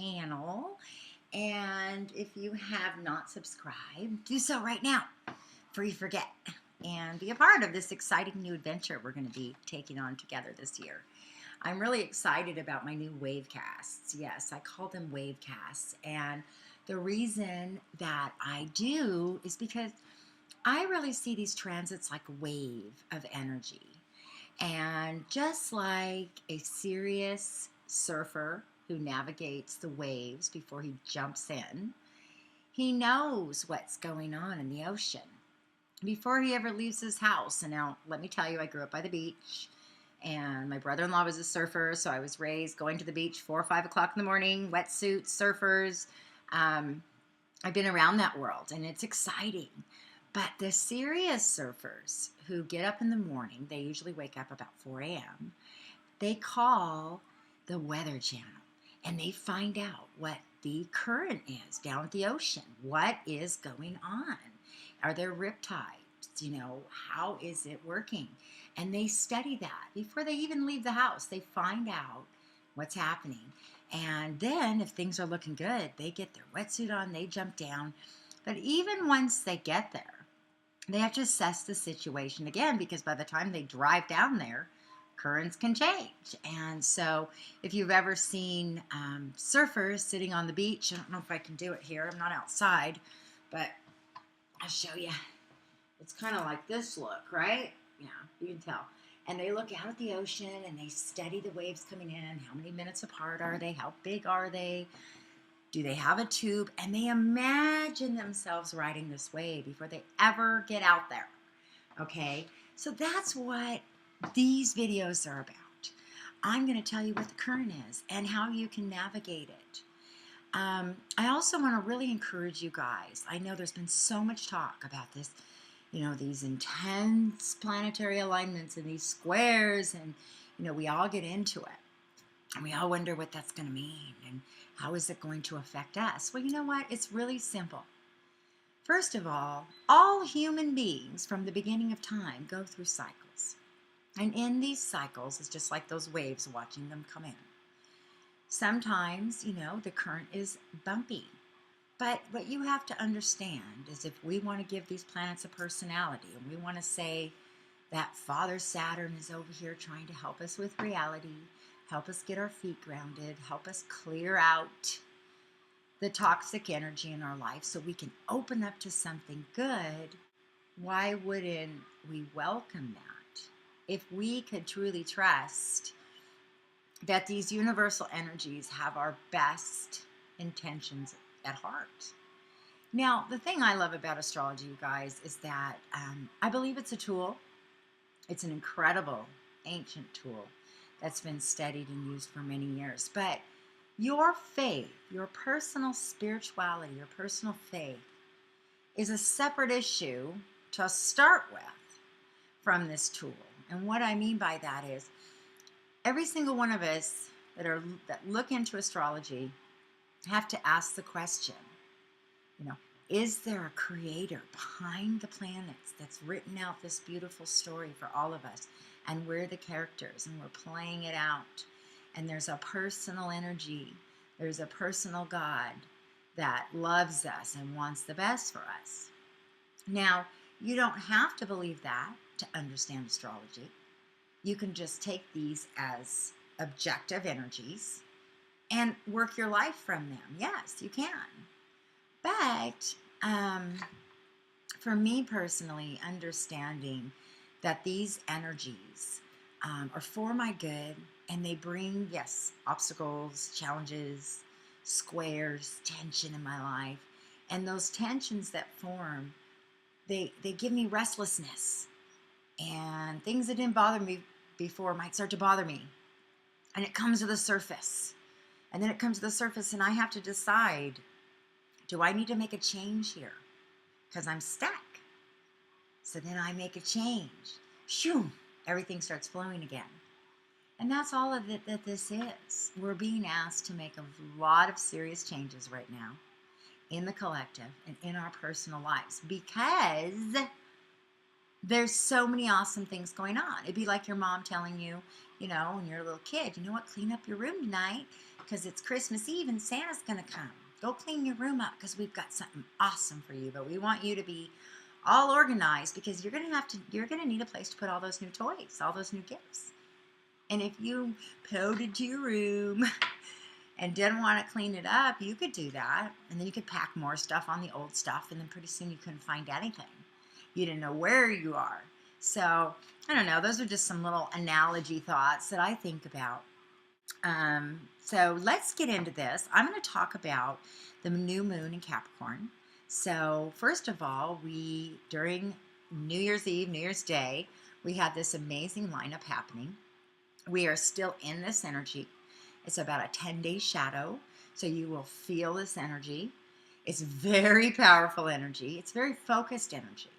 channel. And if you have not subscribed, do so right now before you forget. And be a part of this exciting new adventure we're going to be taking on together this year. I'm really excited about my new WaveCasts. Yes, I call them WaveCasts. And the reason that I do is because I really see these transits like a wave of energy. And just like a serious surfer who navigates the waves before he jumps in, he knows what's going on in the ocean before he ever leaves his house. And now, let me tell you, I grew up by the beach, and my brother-in-law was a surfer, so I was raised going to the beach 4 or 5 o'clock in the morning, wetsuits, surfers. I've been around that world, and it's exciting. But the serious surfers who get up in the morning, they usually wake up about 4 a.m., they call the Weather Channel, and they find out what the current is down at the ocean. What is going on? Are there riptides? How is it working? And they study that before they even leave the house. They find out what's happening. And then if things are looking good, they get their wetsuit on, they jump down. But even once they get there, they have to assess the situation again, because by the time they drive down there, currents can change. And so if you've ever seen surfers sitting on the beach, I don't know if I can do it here, I'm not outside, but I'll show you. It's kind of like this look, right? Yeah, you can tell. And they look out at the ocean and they study the waves coming in. How many minutes apart are they? How big are they? Do they have a tube? And they imagine themselves riding this wave before they ever get out there. Okay? So that's what these videos are about. I'm going to tell you what the current is and how you can navigate it. I also want to really encourage you guys. I know there's been so much talk about this, these intense planetary alignments and these squares, and, we all get into it. And we all wonder what that's going to mean and how is it going to affect us? Well, you know what? It's really simple. First of all human beings from the beginning of time go through cycles. And in these cycles, it's just like those waves, watching them come in. Sometimes, the current is bumpy. But what you have to understand is if we want to give these planets a personality, and we want to say that Father Saturn is over here trying to help us with reality, help us get our feet grounded, help us clear out the toxic energy in our life so we can open up to something good, why wouldn't we welcome that? If we could truly trust that these universal energies have our best intentions at heart. Now, the thing I love about astrology, you guys, is that I believe it's a tool. It's an incredible ancient tool that's been studied and used for many years. But your faith, your personal spirituality, your personal faith is a separate issue to start with from this tool. And what I mean by that is every single one of us that look into astrology have to ask the question, is there a creator behind the planets that's written out this beautiful story for all of us? And we're the characters and we're playing it out. And there's a personal energy. There's a personal God that loves us and wants the best for us. Now, you don't have to believe that to understand astrology. You can just take these as objective energies and work your life from them. Yes, you can. But for me personally, understanding that these energies are for my good, and they bring, yes, obstacles, challenges, squares, tension in my life. And those tensions that form, they give me restlessness. And things that didn't bother me before might start to bother me. And it comes to the surface. And then it comes to the surface and I have to decide, do I need to make a change here? Because I'm stuck. So then I make a change. Shoo! Everything starts flowing again. And that's all of it that this is. We're being asked to make a lot of serious changes right now in the collective and in our personal lives because there's so many awesome things going on. It'd be like your mom telling you, you know, when you're a little kid, you know what, clean up your room tonight because it's Christmas Eve and Santa's going to come. Go clean your room up because we've got something awesome for you. But we want you to be all organized because you're going to need a place to put all those new toys, all those new gifts. And if you pouted to your room and didn't want to clean it up, you could do that. And then you could pack more stuff on the old stuff. And then pretty soon you couldn't find anything. You didn't know where you are. So, I don't know. Those are just some little analogy thoughts that I think about. So let's get into this. I'm going to talk about the new moon in Capricorn. So first of all, during New Year's Eve, New Year's Day, we had this amazing lineup happening. We are still in this energy. It's about a 10-day shadow, so you will feel this energy. It's very powerful energy. It's very focused energy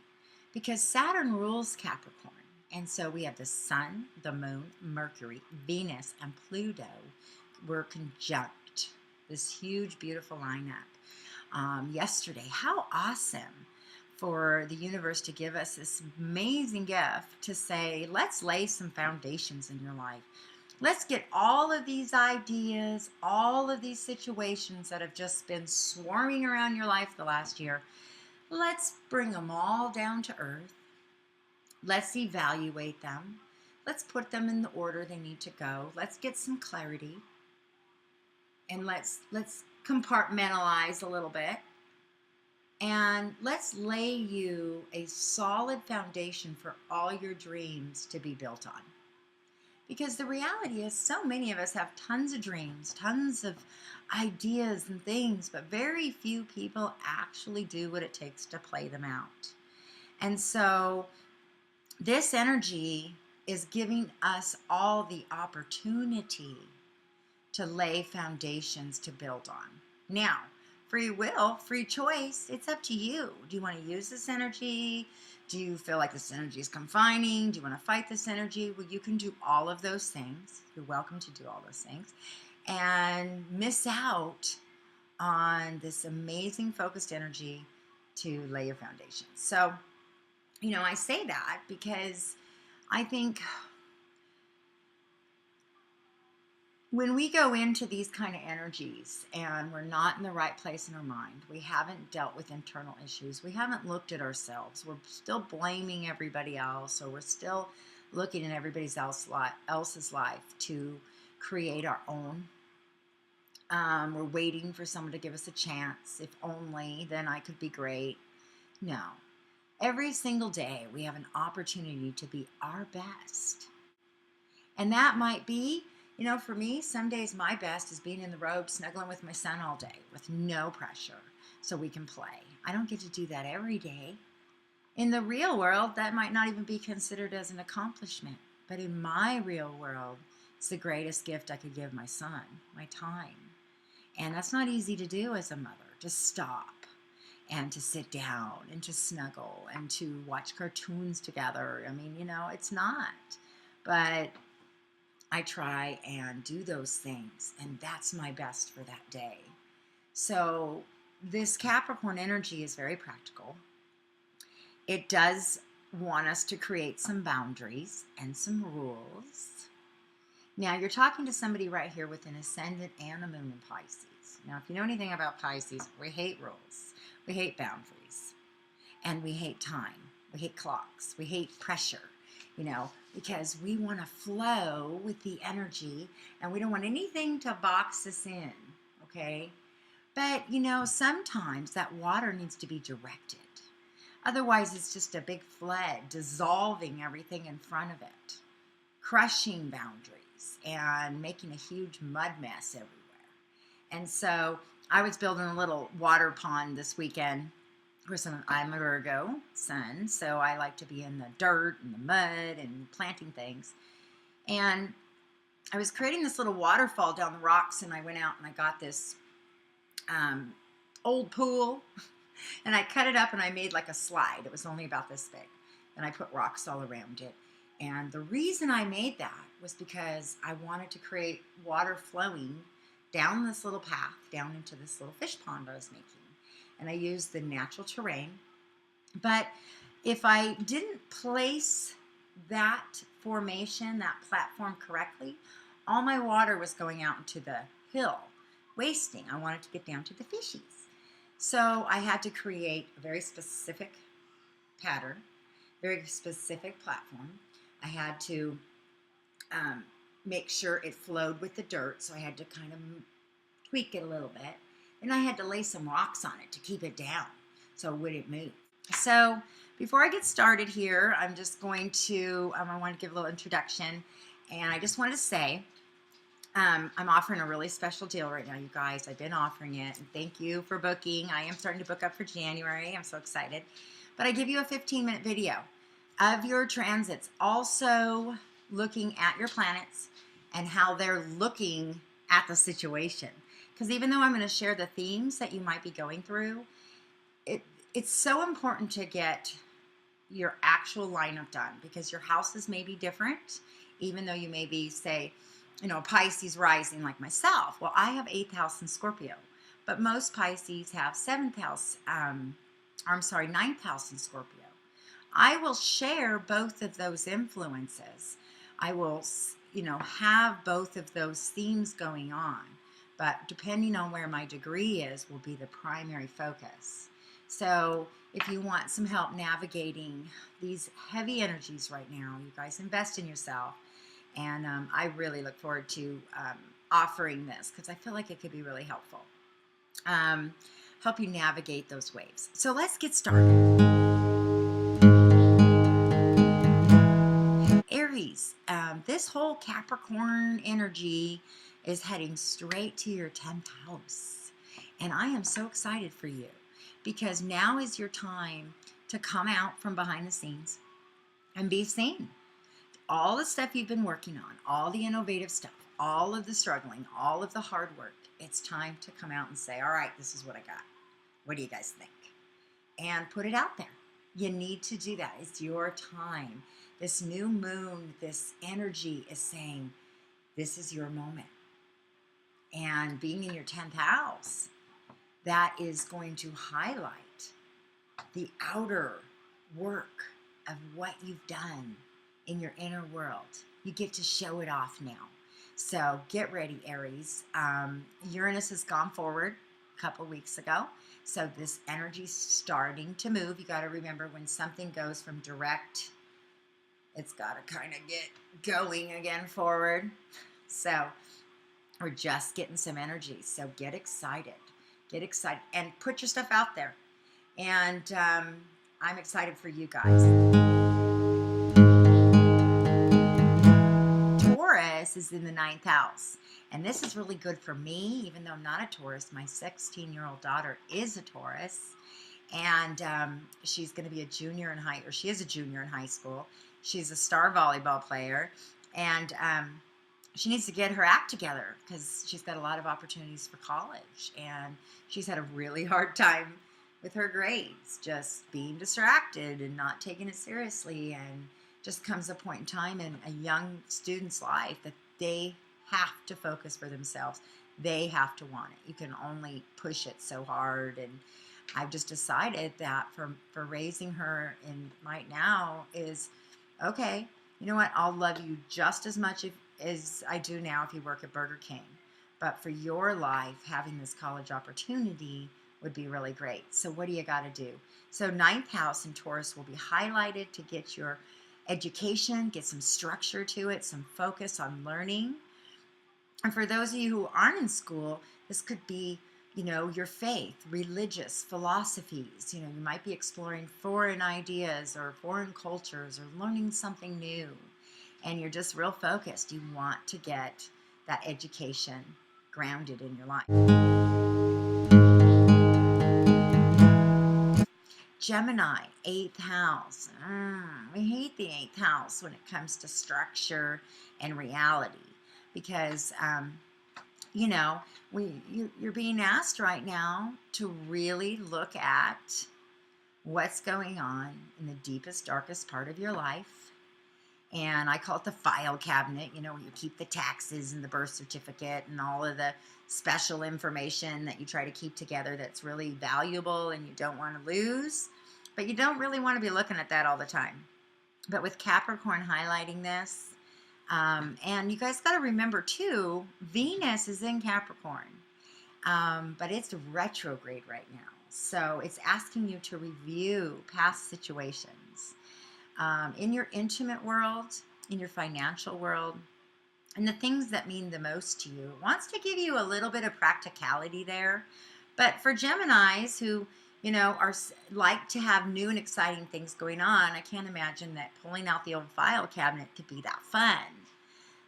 because Saturn rules Capricorn. And so we have the Sun, the Moon, Mercury, Venus, and Pluto were conjunct. This huge, beautiful lineup yesterday. How awesome for the universe to give us this amazing gift to say, let's lay some foundations in your life. Let's get all of these ideas, all of these situations that have just been swarming around your life the last year. Let's bring them all down to earth. Let's evaluate them. Let's put them in the order they need to go. Let's get some clarity. And let's compartmentalize a little bit. And let's lay you a solid foundation for all your dreams to be built on. Because the reality is so many of us have tons of dreams, tons of ideas and things, but very few people actually do what it takes to play them out. And so this energy is giving us all the opportunity to lay foundations to build on. Now, free will, free choice, it's up to you. Do you want to use this energy? Do you feel like this energy is confining? Do you want to fight this energy? Well, you can do all of those things. You're welcome to do all those things and miss out on this amazing focused energy to lay your foundation. So, you know, I say that because I think when we go into these kind of energies and we're not in the right place in our mind, we haven't dealt with internal issues, we haven't looked at ourselves, we're still blaming everybody else, or we're still looking at everybody else's life to create our own. We're waiting for someone to give us a chance. If only, then I could be great. No. Every single day we have an opportunity to be our best. And that might be, you know, for me, some days my best is being in the robe, snuggling with my son all day with no pressure so we can play. I don't get to do that every day. In the real world, that might not even be considered as an accomplishment. But in my real world, it's the greatest gift I could give my son, my time. And that's not easy to do as a mother, to stop and to sit down and to snuggle and to watch cartoons together. I mean, you know, it's not. But I try and do those things, and that's my best for that day. So this Capricorn energy is very practical. It does want us to create some boundaries and some rules. Now, you're talking to somebody right here with an ascendant and a moon in Pisces. Now, if you know anything about Pisces, we hate rules. We hate boundaries. And we hate time. We hate clocks. We hate pressure, you know, because we want to flow with the energy and we don't want anything to box us in, okay? But, you know, sometimes that water needs to be directed. Otherwise, it's just a big flood dissolving everything in front of it, crushing boundaries and making a huge mud mess everywhere. And so I was building a little water pond this weekend. Of course, I'm a Virgo sun, so I like to be in the dirt and the mud and planting things. And I was creating this little waterfall down the rocks, and I went out and I got this old pool, and I cut it up and I made like a slide. It was only about this big, and I put rocks all around it. And the reason I made that was because I wanted to create water flowing down this little path, down into this little fish pond I was making. And I used the natural terrain. But if I didn't place that formation, that platform correctly, all my water was going out into the hill, wasting. I wanted to get down to the fishies. So I had to create a very specific pattern, very specific platform. I had to make sure it flowed with the dirt, so I had to kind of tweak it a little bit. And I had to lay some rocks on it to keep it down so it wouldn't move. So before I get started here, I'm just going to, I want to give a little introduction. And I just want to say, I'm offering a really special deal right now, you guys. I've been offering it, and thank you for booking. I am starting to book up for January. I'm so excited. But I give you a 15-minute video of your transits, also looking at your planets and how they're looking at the situation. Because even though I'm going to share the themes that you might be going through, it's so important to get your actual lineup done, because your houses may be different, even though you may be, say, you know, Pisces rising like myself. Well, I have 8th house in Scorpio, but most Pisces have 7th house, 9th house in Scorpio. I will share both of those influences. I will, you know, have both of those themes going on, but depending on where my degree is will be the primary focus. So if you want some help navigating these heavy energies right now, you guys invest in yourself. And I really look forward to offering this, because I feel like it could be really helpful. Help you navigate those waves. So let's get started. Aries, this whole Capricorn energy is heading straight to your 10th house. And I am so excited for you, because now is your time to come out from behind the scenes and be seen. All the stuff you've been working on, all the innovative stuff, all of the struggling, all of the hard work, it's time to come out and say, all right, this is what I got. What do you guys think? And put it out there. You need to do that. It's your time. This new moon, this energy is saying, this is your moment. And being in your 10th house, that is going to highlight the outer work of what you've done in your inner world. You get to show it off now. So get ready, Aries. Uranus has gone forward a couple weeks ago. So this energy's starting to move. You got to remember, when something goes from direct, it's got to kind of get going again forward. So we're just getting some energy. So get excited. Get excited and put your stuff out there. And I'm excited for you guys. Taurus is in the 9th house. And this is really good for me, even though I'm not a Taurus. My 16-year-old daughter is a Taurus. And she's going to be a junior in high, or she is a junior in high school. She's a star volleyball player. And she needs to get her act together, because she's got a lot of opportunities for college. And she's had a really hard time with her grades, just being distracted and not taking it seriously. And just comes a point in time in a young student's life that they have to focus for themselves. They have to want it. You can only push it so hard. And I've just decided that for raising her in right now is, okay, you know what? I'll love you just as much as I do now if you work at Burger King. But for your life, having this college opportunity would be really great. So what do you got to do? So 9th house in Taurus will be highlighted to get your education, get some structure to it, some focus on learning. And for those of you who aren't in school, this could be, you know, your faith, religious philosophies. You know, you might be exploring foreign ideas or foreign cultures or learning something new. And you're just real focused. You want to get that education grounded in your life. Gemini, 8th house. We hate the 8th house when it comes to structure and reality, because, you know, you're being asked right now to really look at what's going on in the deepest, darkest part of your life. And I call it the file cabinet, you know, where you keep the taxes and the birth certificate and all of the special information that you try to keep together that's really valuable and you don't want to lose. But you don't really want to be looking at that all the time. But with Capricorn highlighting this, and you guys got to remember too, Venus is in Capricorn, but it's retrograde right now. So it's asking you to review past situations in your intimate world, in your financial world, and the things that mean the most to you. It wants to give you a little bit of practicality there. But for Geminis who, you know, are like to have new and exciting things going on, I can't imagine that pulling out the old file cabinet could be that fun.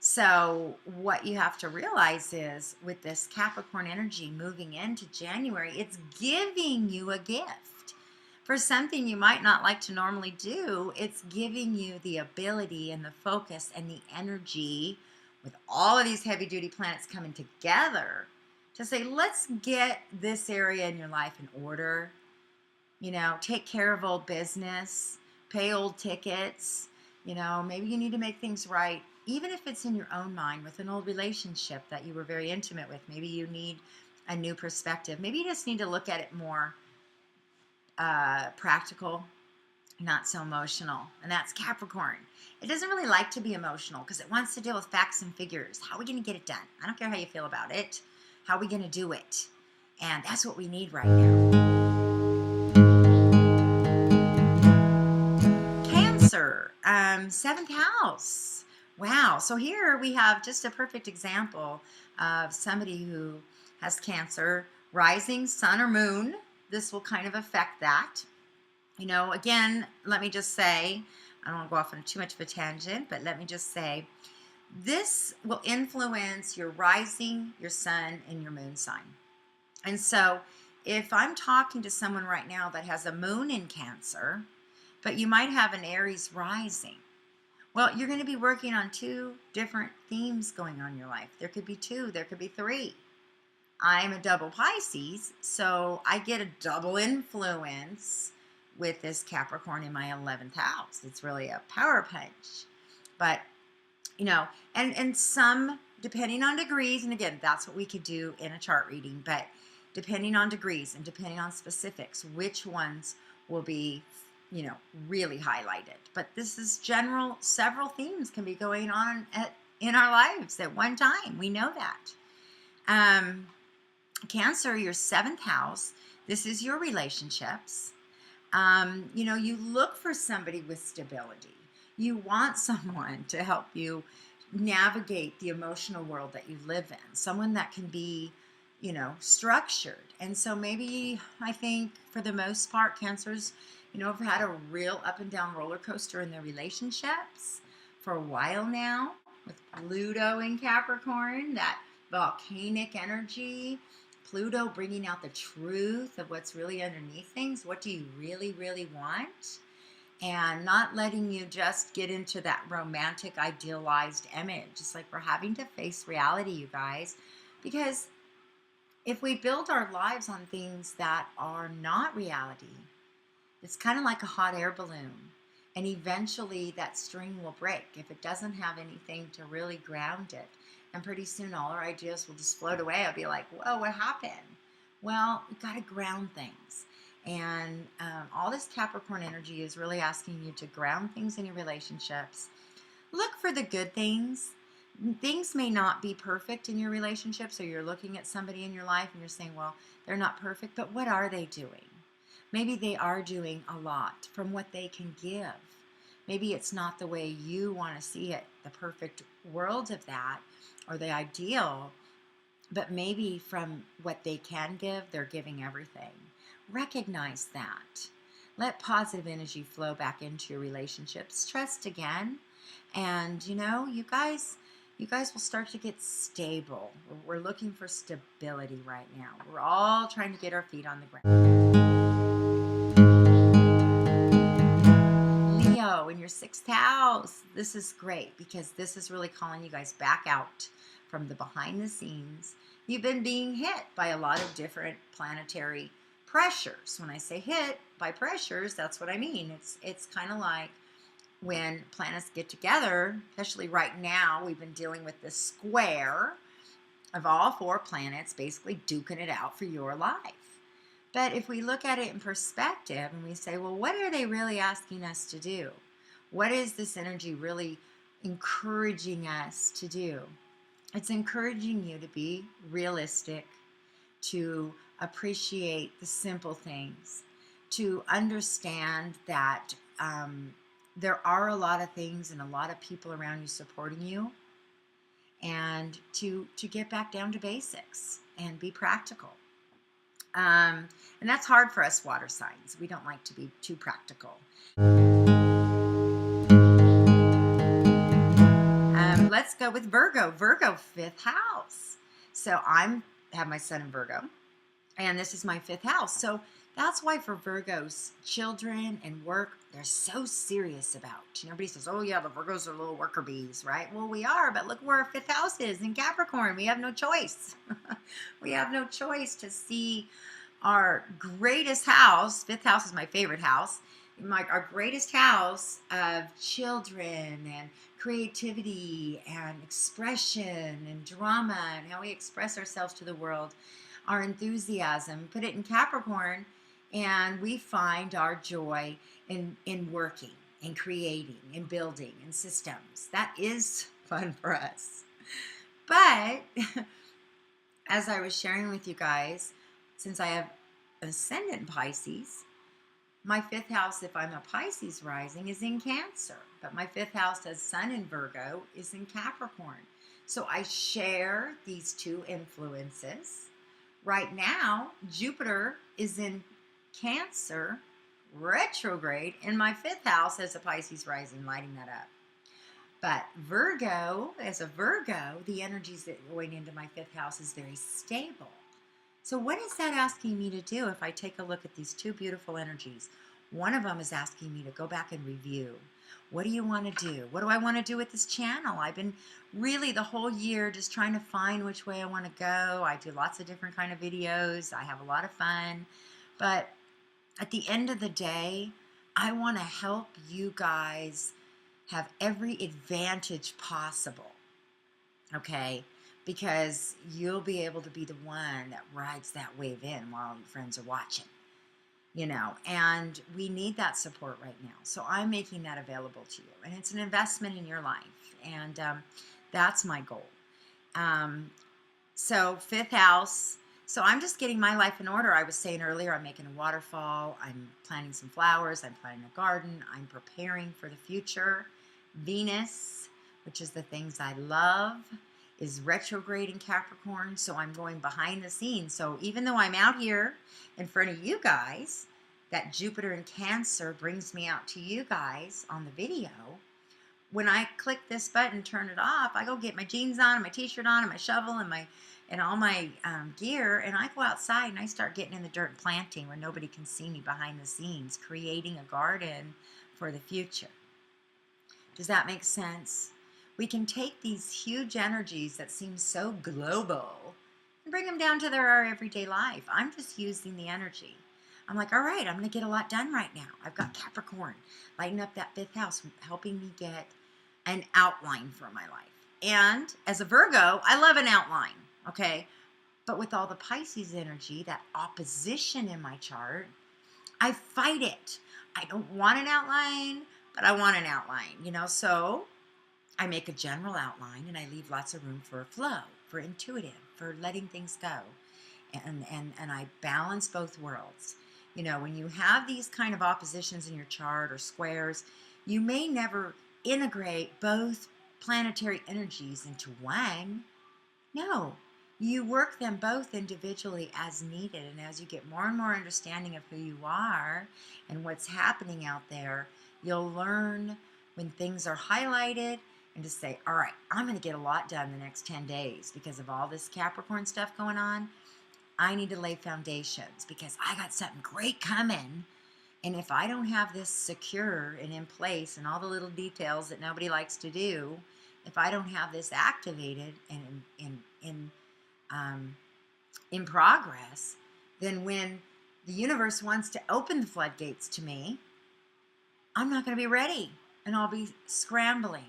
So what you have to realize is with this Capricorn energy moving into January, it's giving you a gift. For something you might not like to normally do, it's giving you the ability and the focus and the energy with all of these heavy duty planets coming together to say, let's get this area in your life in order. You know, take care of old business, pay old tickets. You know, maybe you need to make things right, even if it's in your own mind with an old relationship that you were very intimate with. Maybe you need a new perspective. Maybe you just need to look at it more practical, not so emotional. And that's Capricorn. It doesn't really like to be emotional because it wants to deal with facts and figures. How are we going to get it done? I don't care how you feel about it. How are we going to do it? And that's what we need right now. Cancer, 7th house. Wow. So here we have just a perfect example of somebody who has Cancer, rising sun or moon. This will kind of affect that. You know, again, let me just say, I don't want to go off on too much of a tangent, but let me just say, this will influence your rising, your sun, and your moon sign. And so if I'm talking to someone right now that has a moon in Cancer, but you might have an Aries rising, well, you're going to be working on 2 different themes going on in your life. There could be 2, there could be 3. I'm a double Pisces, so I get a double influence with this Capricorn in my 11th house. It's really a power punch. But, you know, and some, depending on degrees, and again, that's what we could do in a chart reading, but depending on degrees and depending on specifics, which ones will be, you know, really highlighted. But this is general. Several themes can be going on in our lives at one time. We know that. Cancer, your 7th house, this is your relationships. You know, you look for somebody with stability. You want someone to help you navigate the emotional world that you live in. Someone that can be, you know, structured. And so maybe, I think, for the most part, Cancers, you know, have had a real up and down roller coaster in their relationships for a while now, with Pluto in Capricorn, that volcanic energy. Pluto bringing out the truth of what's really underneath things. What do you really, really want? And not letting you just get into that romantic, idealized image. It's like we're having to face reality, you guys. Because if we build our lives on things that are not reality, it's kind of like a hot air balloon. And eventually that string will break if it doesn't have anything to really ground it. And pretty soon all our ideas will just float away. I'll be like, whoa, what happened? Well, we've got to ground things. And all this Capricorn energy is really asking you to ground things in your relationships. Look for the good things. Things may not be perfect in your relationship. So you're looking at somebody in your life and you're saying, well, they're not perfect, but what are they doing? Maybe they are doing a lot from what they can give. Maybe it's not the way you want to see it, the perfect world of that, or the ideal, but maybe from what they can give, they're giving everything. Recognize that. Let positive energy flow back into your relationships. Trust again. And, you know, you guys will start to get stable. We're looking for stability right now. We're all trying to get our feet on the ground. Leo, in your 6th house, this is great because this is really calling you guys back out from the behind the scenes. You've been being hit by a lot of different planetary pressures. When I say hit by pressures, that's what I mean. It's kind of like when planets get together, especially right now, we've been dealing with this square of all 4 planets basically duking it out for your life. But if we look at it in perspective and we say, well, what are they really asking us to do? What is this energy really encouraging us to do? It's encouraging you to be realistic, to appreciate the simple things, to understand that there are a lot of things and a lot of people around you supporting you, and to get back down to basics and be practical. And that's hard for us water signs. We don't like to be too practical. Let's go with Virgo. Virgo, 5th house. So I have my sun in Virgo, and this is my 5th house. So that's why for Virgos, children and work, they're so serious about. Everybody says, oh yeah, the Virgos are little worker bees, right? Well, we are, but look where our 5th house is in Capricorn. We have no choice. We have no choice to see our greatest house. 5th house is my favorite house. Our greatest house of children and creativity and expression and drama and how we express ourselves to the world, our enthusiasm, put it in Capricorn, and we find our joy in working and creating and building and systems. That is fun for us. But as I was sharing with you guys, since I have ascendant in Pisces, my 5th house, if I'm a Pisces rising, is in Cancer. But my 5th house as sun in Virgo is in Capricorn. So I share these two influences. Right now, Jupiter is in Cancer, retrograde, in my 5th house as a Pisces rising, lighting that up. But Virgo, as a Virgo, the energies that are going into my 5th house is very stable. So what is that asking me to do if I take a look at these two beautiful energies? One of them is asking me to go back and review. What do you want to do? What do I want to do with this channel? I've been really the whole year just trying to find which way I want to go. I do lots of different kind of videos. I have a lot of fun. But at the end of the day, I want to help you guys have every advantage possible. Okay? Because you'll be able to be the one that rides that wave in while your friends are watching, and we need that support right now. So I'm making that available to you, and it's an investment in your life, and that's my goal. So 5th house, so I'm just getting my life in order. I was saying earlier, I'm making a waterfall, I'm planting some flowers, I'm planting a garden, I'm preparing for the future. Venus, which is the things I love, is retrograde in Capricorn, so I'm going behind the scenes. So even though I'm out here in front of you guys, that Jupiter in Cancer brings me out to you guys on the video. When I click this button, turn it off, I go get my jeans on, and my t-shirt on, and my shovel, and all my gear, and I go outside and I start getting in the dirt and planting where nobody can see me behind the scenes, creating a garden for the future. Does that make sense? We can take these huge energies that seem so global and bring them down to our everyday life. I'm just using the energy. I'm like, all right, I'm going to get a lot done right now. I've got Capricorn lighting up that 5th house, helping me get an outline for my life. And as a Virgo, I love an outline, okay? But with all the Pisces energy, that opposition in my chart, I fight it. I don't want an outline, but I want an outline, so I make a general outline, and I leave lots of room for flow, for intuitive, for letting things go. And I balance both worlds. When you have these kind of oppositions in your chart or squares, you may never integrate both planetary energies into one. No, you work them both individually as needed. And as you get more and more understanding of who you are and what's happening out there, you'll learn when things are highlighted, and to say, all right, I'm going to get a lot done the next 10 days because of all this Capricorn stuff going on. I need to lay foundations because I got something great coming. And if I don't have this secure and in place and all the little details that nobody likes to do, if I don't have this activated and in progress, then when the universe wants to open the floodgates to me, I'm not going to be ready, and I'll be scrambling.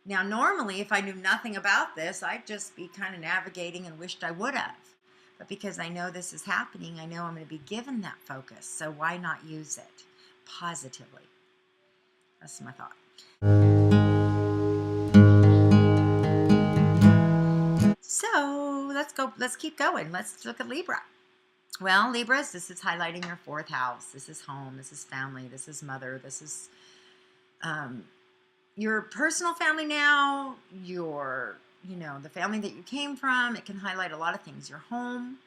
Now, normally, if I knew nothing about this, I'd just be kind of navigating and wished I would have. But because I know this is happening, I know I'm going to be given that focus. So why not use it positively? That's my thought. So let's keep going. Let's look at Libra. Well, Libras, this is highlighting your 4th house. This is home, this is family, this is mother, this is your personal family now, the family that you came from. It can highlight a lot of things. Your home,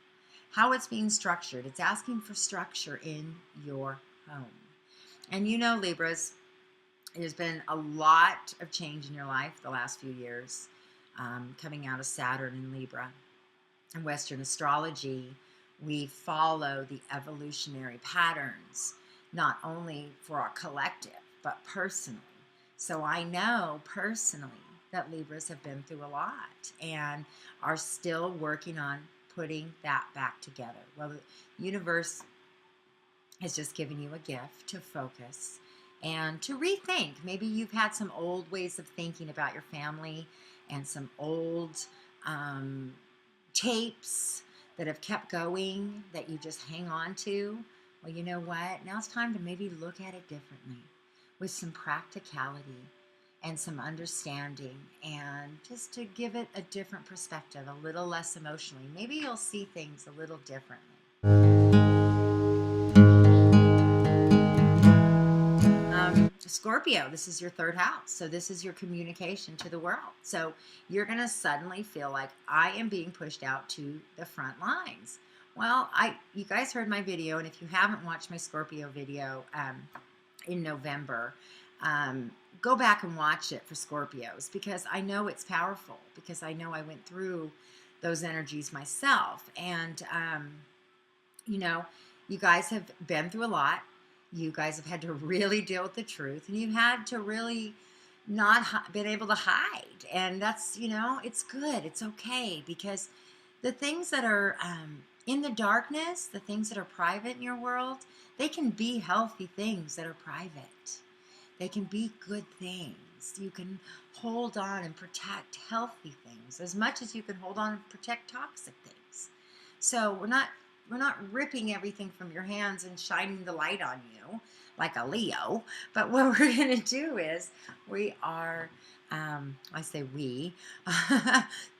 how it's being structured. It's asking for structure in your home. And Libras, there's been a lot of change in your life the last few years, coming out of Saturn in Libra. In Western astrology, we follow the evolutionary patterns, not only for our collective, but personally. So I know personally that Libras have been through a lot and are still working on putting that back together. Well, the universe has just given you a gift to focus and to rethink. Maybe you've had some old ways of thinking about your family and some old tapes that have kept going that you just hang on to. Well, you know what? Now it's time to maybe look at it differently with some practicality and some understanding, and just to give it a different perspective, a little less emotionally. Maybe you'll see things a little differently. Scorpio, this is your 3rd house. So this is your communication to the world. So you're going to suddenly feel like, I am being pushed out to the front lines. Well, you guys heard my video, and if you haven't watched my Scorpio video in November, go back and watch it for Scorpios, because I know it's powerful, because I know I went through those energies myself. And, you guys have been through a lot. You guys have had to really deal with the truth, and you've had to really not been able to hide. And that's, it's good. It's okay, because the things that are in the darkness, the things that are private in your world, they can be healthy things that are private. They can be good things. You can hold on and protect healthy things as much as you can hold on and protect toxic things. So we're not ripping everything from your hands and shining the light on you like a Leo. But what we're going to do is we are, I say we,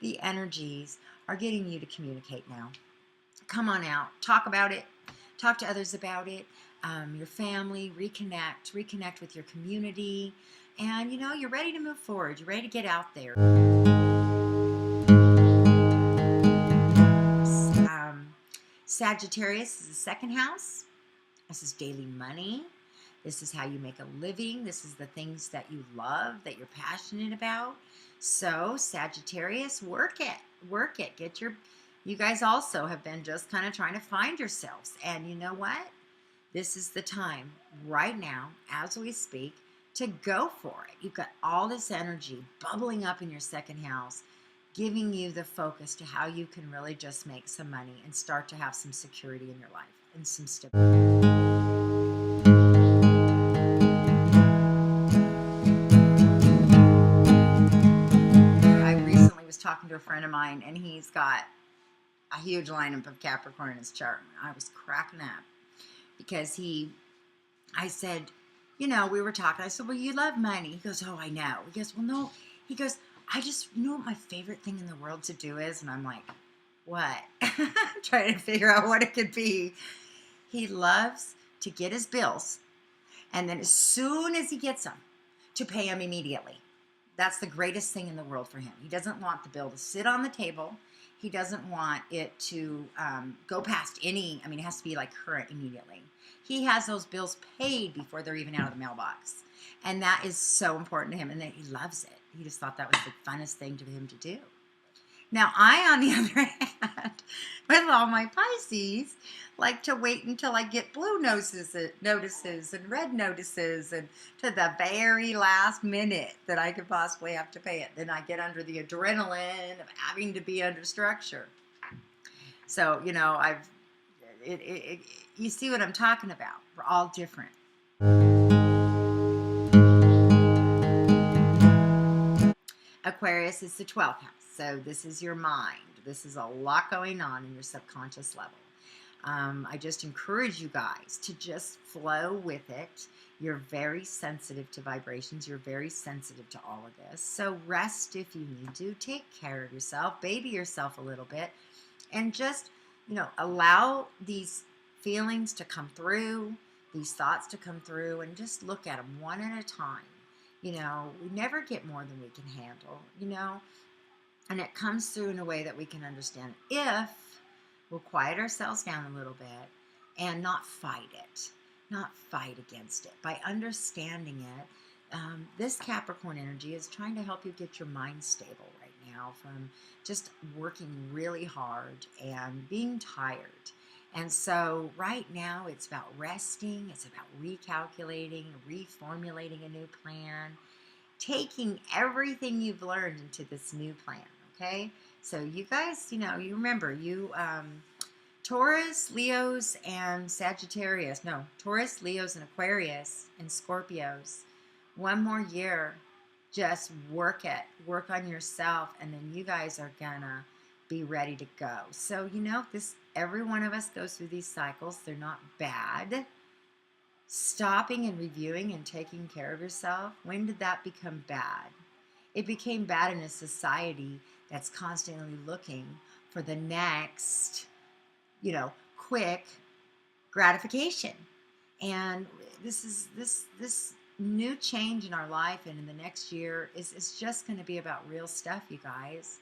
the energies are getting you to communicate now. Come on out. Talk about it. Talk to others about it. Your family, reconnect with your community. And, you're ready to move forward. You're ready to get out there. Sagittarius is the 2nd house. This is daily money. This is how you make a living. This is the things that you love, that you're passionate about. So Sagittarius, work it. Work it. You guys also have been just kind of trying to find yourselves. And you know what? This is the time right now, as we speak, to go for it. You've got all this energy bubbling up in your 2nd house, giving you the focus to how you can really just make some money and start to have some security in your life and some stability. I recently was talking to a friend of mine, and he's got a huge lineup of Capricorn in his chart. I was cracking up because I said, we were talking. I said, well, you love money. He goes, oh, I know. He goes, well, no. He goes, I just, what my favorite thing in the world to do is? And I'm like, what? Trying to figure out what it could be. He loves to get his bills, and then as soon as he gets them, to pay them immediately. That's the greatest thing in the world for him. He doesn't want the bill to sit on the table. He doesn't want it to go past it has to be like current immediately. He has those bills paid before they're even out of the mailbox. And that is so important to him, and that he loves it. He just thought that was the funnest thing to him to do. Now, I, on the other hand, with all my Pisces, like to wait until I get blue notices and red notices, and to the very last minute that I could possibly have to pay it. Then I get under the adrenaline of having to be under structure. So, you see what I'm talking about. We're all different. Aquarius is the 12th house. So this is your mind. This is a lot going on in your subconscious level. I just encourage you guys to just flow with it. You're very sensitive to vibrations. You're very sensitive to all of this. So rest if you need to. Take care of yourself. Baby yourself a little bit. And just, allow these feelings to come through, these thoughts to come through, and just look at them one at a time. We never get more than we can handle, and it comes through in a way that we can understand if we'll quiet ourselves down a little bit and not fight it, not fight against it. By understanding it, this Capricorn energy is trying to help you get your mind stable right now from just working really hard and being tired. And so right now it's about resting, it's about recalculating, reformulating a new plan, taking everything you've learned into this new plan, okay? So you guys, you remember, Taurus, Leos, and Sagittarius, no, Taurus, Leos, and Aquarius, and Scorpios, one more year, just work on yourself, and then you guys are gonna be ready to go. So, every one of us goes through these cycles. They're not bad. Stopping and reviewing and taking care of yourself, when did that become bad? It became bad in a society that's constantly looking for the next, quick gratification. And this new change in our life and in the next year is just going to be about real stuff, you guys.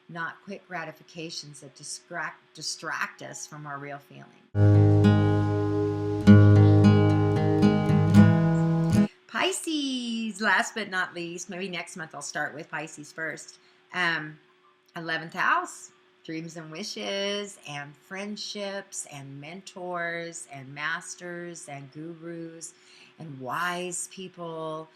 Not quick gratifications that distract us from our real feeling. Pisces, last but not least, maybe next month I'll start with Pisces first. 11th house, dreams and wishes and friendships and mentors and masters and gurus and wise people.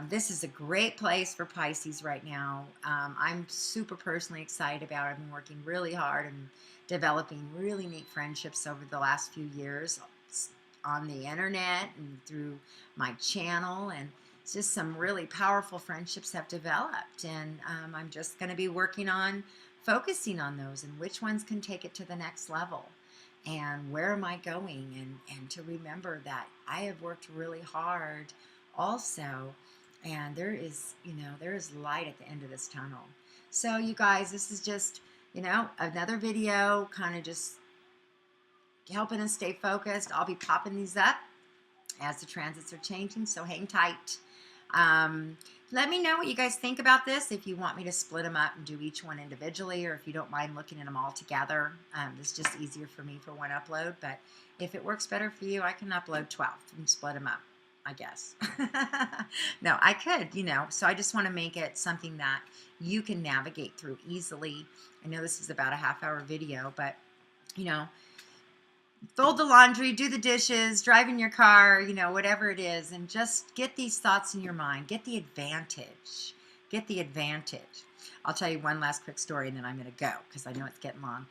This is a great place for Pisces right now. I'm super personally excited about it. I've been working really hard and developing really neat friendships over the last few years on the internet and through my channel. And it's just some really powerful friendships have developed. And I'm just going to be working on focusing on those and which ones can take it to the next level. And where am I going? And to remember that I have worked really hard also. And there is light at the end of this tunnel. So you guys, this is just, another video kind of just helping us stay focused. I'll be popping these up as the transits are changing, so hang tight. Let me know what you guys think about this, if you want me to split them up and do each one individually, or if you don't mind looking at them all together. It's just easier for me for one upload, but if it works better for you, I can upload 12 and split them up, I guess. No, I could, so I just want to make it something that you can navigate through easily. I know this is about a half-hour video, but, fold the laundry, do the dishes, drive in your car, whatever it is, and just get these thoughts in your mind. Get the advantage. Get the advantage. I'll tell you one last quick story, and then I'm going to go because I know it's getting long.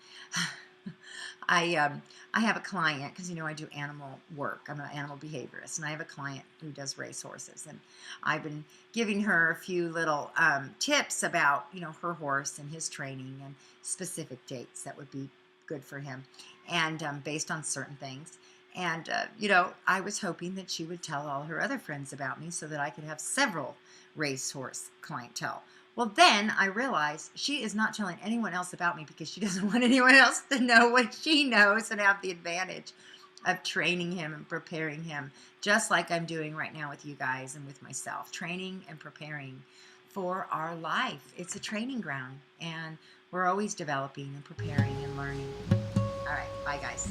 I have a client, because I do animal work. I'm an animal behaviorist, and I have a client who does racehorses, and I've been giving her a few little tips about her horse and his training and specific dates that would be good for him, and based on certain things. And I was hoping that she would tell all her other friends about me so that I could have several racehorse clientele. Well, then I realized she is not telling anyone else about me because she doesn't want anyone else to know what she knows and have the advantage of training him and preparing him, just like I'm doing right now with you guys and with myself, training and preparing for our life. It's a training ground, and we're always developing and preparing and learning. All right, bye guys.